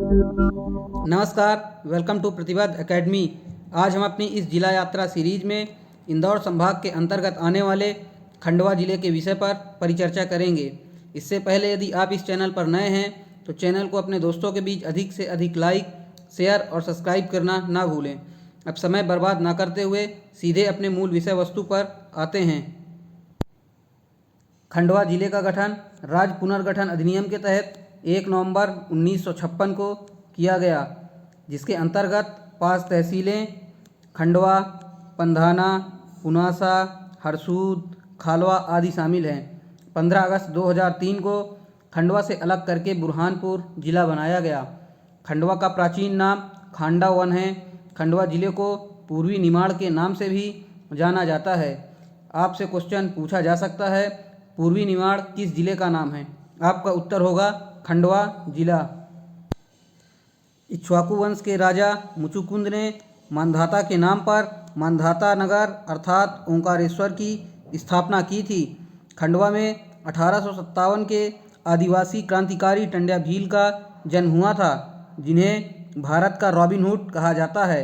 नमस्कार, welcome to प्रतिबद्ध academy. आज हम अपनी इस जिला यात्रा सीरीज में इंदौर संभाग के अंतर्गत आने वाले खंडवा जिले के विषय पर परिचर्चा करेंगे। इससे पहले यदि आप इस चैनल पर नए हैं तो चैनल को अपने दोस्तों के बीच अधिक से अधिक लाइक, शेयर और सब्सक्राइब करना ना भूलें। अब समय बर्बाद ना करते हुए सीधे अपने मूल विषय वस्तु पर आते हैं। खंडवा जिले का गठन राज्य पुनर्गठन अधिनियम के तहत 1 नवंबर 1956 को किया गया, जिसके अंतर्गत 5 तहसीलें खंडवा, पंधाना, पुनासा, हरसूद, खालवा आदि शामिल हैं। 15 अगस्त 2003 को खंडवा से अलग करके बुरहानपुर जिला बनाया गया। खंडवा का प्राचीन नाम खांडा वन है। खंडवा जिले को पूर्वी निमाड़ के नाम से भी जाना जाता है। आपसे क्वेश्चन पूछा जा सकता है, पूर्वी निमाड़ किस जिले का नाम है? आपका उत्तर होगा खंडवा जिला। इक्ष्वाकु वंश के राजा मुचुकुंद ने मांधाता के नाम पर मांधाता नगर अर्थात ओंकारेश्वर की स्थापना की थी। खंडवा में 1857 के आदिवासी क्रांतिकारी टंड्या भील का जन्म हुआ था, जिन्हें भारत का रॉबिन हुड कहा जाता है।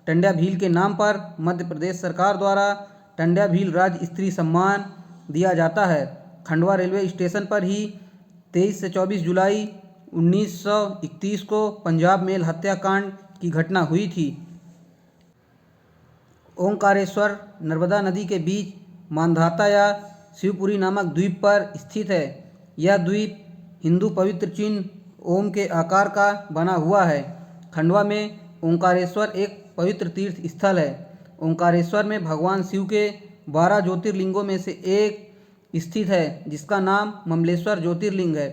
टंड्या भील के नाम पर मध्य प्रदेश सरकार द्वारा टंड्या भील राज्य स्त्री सम्मान दिया जाता है। खंडवा रेलवे स्टेशन पर ही 23 से 24 जुलाई 1931 को पंजाब मेल हत्याकांड की घटना हुई थी। ओंकारेश्वर नर्मदा नदी के बीच मांधाता या शिवपुरी नामक द्वीप पर स्थित है। यह द्वीप हिंदू पवित्र चिन्ह ओम के आकार का बना हुआ है। खंडवा में ओंकारेश्वर एक पवित्र तीर्थ स्थल है। ओंकारेश्वर में भगवान शिव के 12 ज्योतिर्लिंगों में से एक स्थित है, जिसका नाम ममलेश्वर ज्योतिर्लिंग है।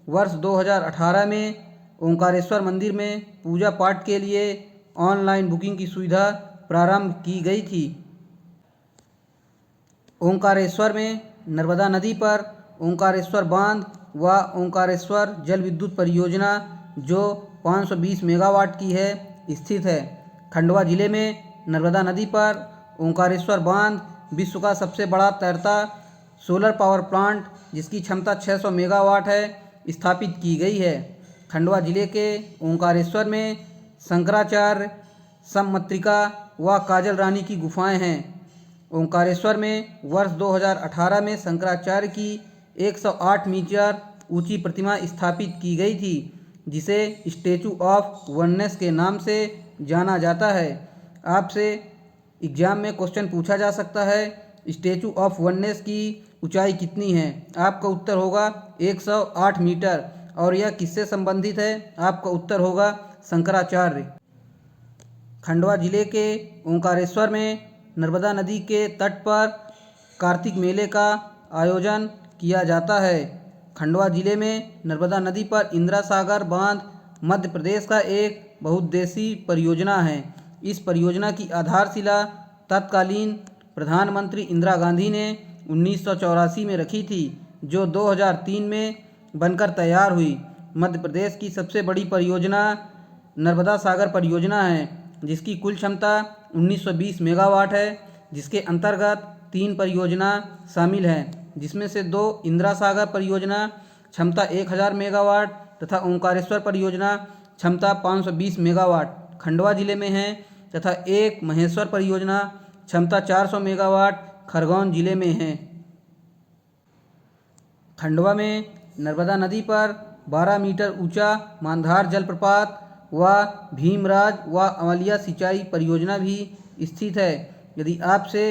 वर्ष 2018 में ओंकारेश्वर मंदिर में पूजा पाठ के लिए ऑनलाइन बुकिंग की सुविधा प्रारंभ की गई थी। ओंकारेश्वर में नर्मदा नदी पर ओंकारेश्वर बांध व ओंकारेश्वर जल विद्युत परियोजना, जो 520 मेगावाट की है, स्थित है। खंडवा जिले में नर्मदा नदी पर ओंकारेश्वर बांध विश्व का सबसे बड़ा तैरता सोलर पावर प्लांट, जिसकी क्षमता 600 मेगावाट है, स्थापित की गई है। खंडवा जिले के ओंकारेश्वर में शंकराचार्य, सममत्रिका व काजल रानी की गुफाएं हैं। ओंकारेश्वर में वर्ष 2018 में शंकराचार्य की 108 मीटर ऊंची प्रतिमा स्थापित की गई थी, जिसे स्टैचू ऑफ वननेस के नाम से जाना जाता है। आपसे एग्जाम में क्वेश्चन पूछा जा सकता है, स्टैचू ऑफ वननेस की ऊंचाई कितनी है? आपका उत्तर होगा 108 मीटर। और यह किससे संबंधित है? आपका उत्तर होगा शंकराचार्य। खंडवा जिले के ओंकारेश्वर में नर्मदा नदी के तट पर कार्तिक मेले का आयोजन किया जाता है। खंडवा जिले में नर्मदा नदी पर इंदिरा सागर बांध मध्य प्रदेश का एक बहुउद्देशीय परियोजना है। इस परियोजना की आधारशिला तत्कालीन प्रधानमंत्री इंदिरा गांधी ने 1984 में रखी थी, जो 2003 में बनकर तैयार हुई। मध्य प्रदेश की सबसे बड़ी परियोजना नर्मदा सागर परियोजना है, जिसकी कुल क्षमता 1920 मेगावाट है, जिसके अंतर्गत 3 परियोजना शामिल हैं, जिसमें से 2 इंदिरा सागर परियोजना क्षमता 1000 मेगावाट तथा ओंकारेश्वर परियोजना क्षमता 520 मेगावाट खंडवा जिले में है, तथा एक महेश्वर परियोजना क्षमता 400 मेगावाट खरगोन जिले में है। खंडवा में नर्मदा नदी पर 12 मीटर ऊंचा मांधार जलप्रपात व भीमराज व अमलिया सिंचाई परियोजना भी स्थित है। यदि आपसे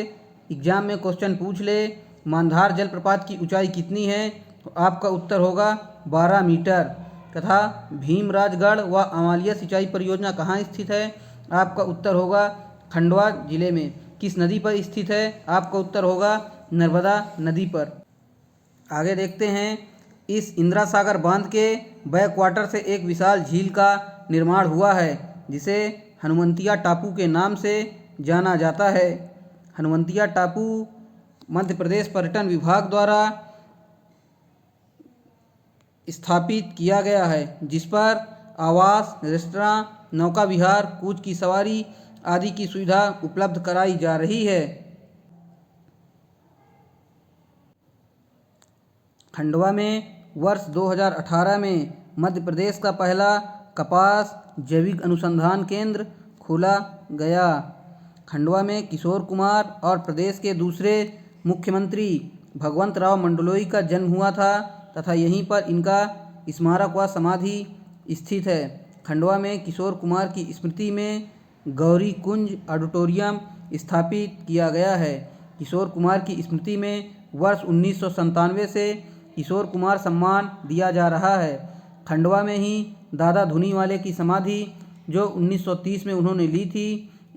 एग्जाम में क्वेश्चन पूछ ले मांधार जलप्रपात की ऊंचाई कितनी है, तो आपका उत्तर होगा 12 मीटर। तथा भीमराजगढ़ व अमलिया सिंचाई परियोजना कहाँ स्थित है? आपका उत्तर होगा खंडवा जिले में। किस नदी पर स्थित है? आपका उत्तर होगा नर्मदा नदी पर। आगे देखते हैं, इस इंदिरा सागर बांध के बैक वाटर से एक विशाल झील का निर्माण हुआ है, जिसे हनुमंतिया टापू के नाम से जाना जाता है। हनुमंतिया टापू मध्य प्रदेश पर्यटन विभाग द्वारा स्थापित किया गया है, जिस पर आवास, रेस्तरां, नौका विहार, कूच की सवारी आदि की सुविधा उपलब्ध कराई जा रही है। खंडवा में वर्ष 2018 में मध्य प्रदेश का पहला कपास जैविक अनुसंधान केंद्र खोला गया। खंडवा में किशोर कुमार और प्रदेश के दूसरे मुख्यमंत्री भगवंत राव मंडलोई का जन्म हुआ था तथा यहीं पर इनका स्मारक व समाधि स्थित है। खंडवा में किशोर कुमार की स्मृति में गौरी कुंज ऑडिटोरियम स्थापित किया गया है। किशोर कुमार की स्मृति में वर्ष 1997 से किशोर कुमार सम्मान दिया जा रहा है। खंडवा में ही दादा धुनीवाले की समाधि जो 1930 में उन्होंने ली थी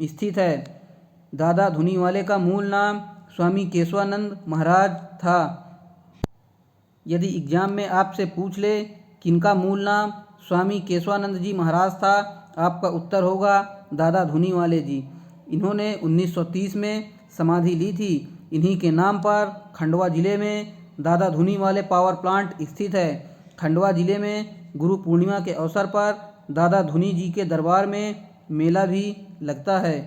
स्थित है। दादा धुनीवाले का मूल नाम स्वामी केशवानंद महाराज था। यदि एग्जाम में आपसे पूछ ले किनका मूल नाम स्वामी केशवानंद जी महाराज था, आपका उत्तर होगा दादा धुनीवाले जी। इन्होंने 1930 में समाधि ली थी। इन्हीं के नाम पर खंडवा जिले में दादा धुनीवाले पावर प्लांट स्थित है। खंडवा जिले में गुरु पूर्णिमा के अवसर पर दादा धुनी जी के दरबार में मेला भी लगता है।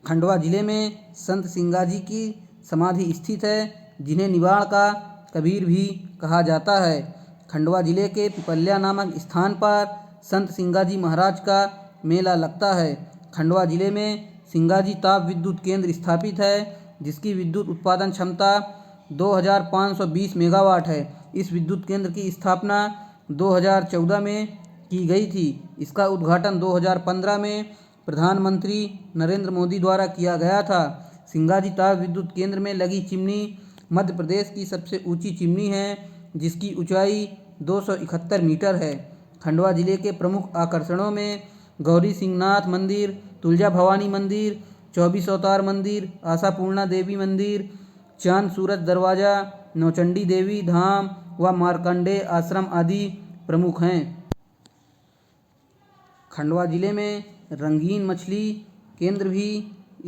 खंडवा जिले में संत सिंगाजी की समाधि स्थित है, जिन्हें निवाण का कबीर भी कहा जाता है। खंडवा जिले के पिपल्या नामक स्थान पर संत सिंगाजी महाराज का मेला लगता है। खंडवा जिले में सिंगाजी ताप विद्युत केंद्र स्थापित है, जिसकी विद्युत उत्पादन क्षमता 2520 मेगावाट है। इस विद्युत केंद्र की स्थापना 2014 में की गई थी। इसका उद्घाटन 2015 में प्रधानमंत्री नरेंद्र मोदी द्वारा किया गया था। सिंगाजी ताप विद्युत केंद्र में लगी चिमनी मध्य प्रदेश की सबसे ऊंची चिमनी है, जिसकी ऊंचाई 271 मीटर है। खंडवा जिले के प्रमुख आकर्षणों में गौरी सिंहनाथ मंदिर, तुलजा भवानी मंदिर, 24 अवतार मंदिर, आशापूर्णा देवी मंदिर, चांद सूरज दरवाजा, नौचंडी देवी धाम व मार्कंडेय आश्रम आदि प्रमुख हैं। खंडवा जिले में रंगीन मछली केंद्र भी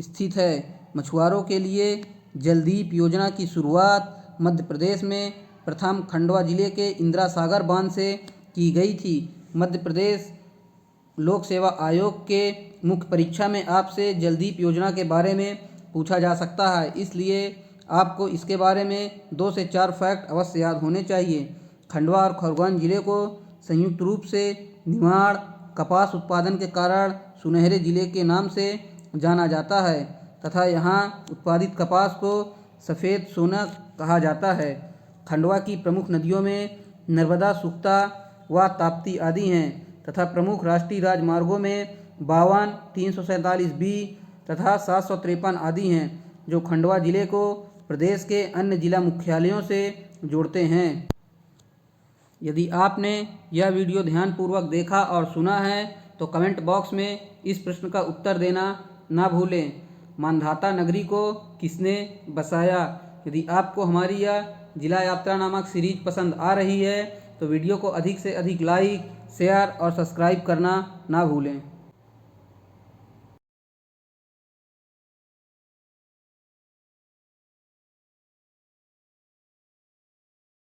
स्थित है। मछुआरों के लिए जलदीप योजना की शुरुआत मध्य प्रदेश में प्रथम खंडवा जिले के इंदिरा सागर बांध से की गई थी। मध्य प्रदेश लोक सेवा आयोग के मुख्य परीक्षा में आपसे जलदीप योजना के बारे में पूछा जा सकता है, इसलिए आपको इसके बारे में 2 से 4 फैक्ट अवश्य याद होने चाहिए। खंडवा और खरगोन जिले को संयुक्त रूप से निमाड़ कपास उत्पादन के कारण सुनहरे जिले के नाम से जाना जाता है तथा यहाँ उत्पादित कपास को सफ़ेद सोना कहा जाता है। खंडवा की प्रमुख नदियों में नर्मदा, सुक्ता व ताप्ती आदि हैं तथा प्रमुख राष्ट्रीय राजमार्गों में 52, 347 बी तथा 753 आदि हैं, जो खंडवा जिले को प्रदेश के अन्य जिला मुख्यालयों से जोड़ते हैं। यदि आपने यह वीडियो ध्यानपूर्वक देखा और सुना है तो कमेंट बॉक्स में इस प्रश्न का उत्तर देना ना भूलें। मांधाता नगरी को किसने बसाया? यदि आपको हमारी यह जिला यात्रा नामक सीरीज पसंद आ रही है तो वीडियो को अधिक से अधिक लाइक, शेयर और सब्सक्राइब करना ना भूलें।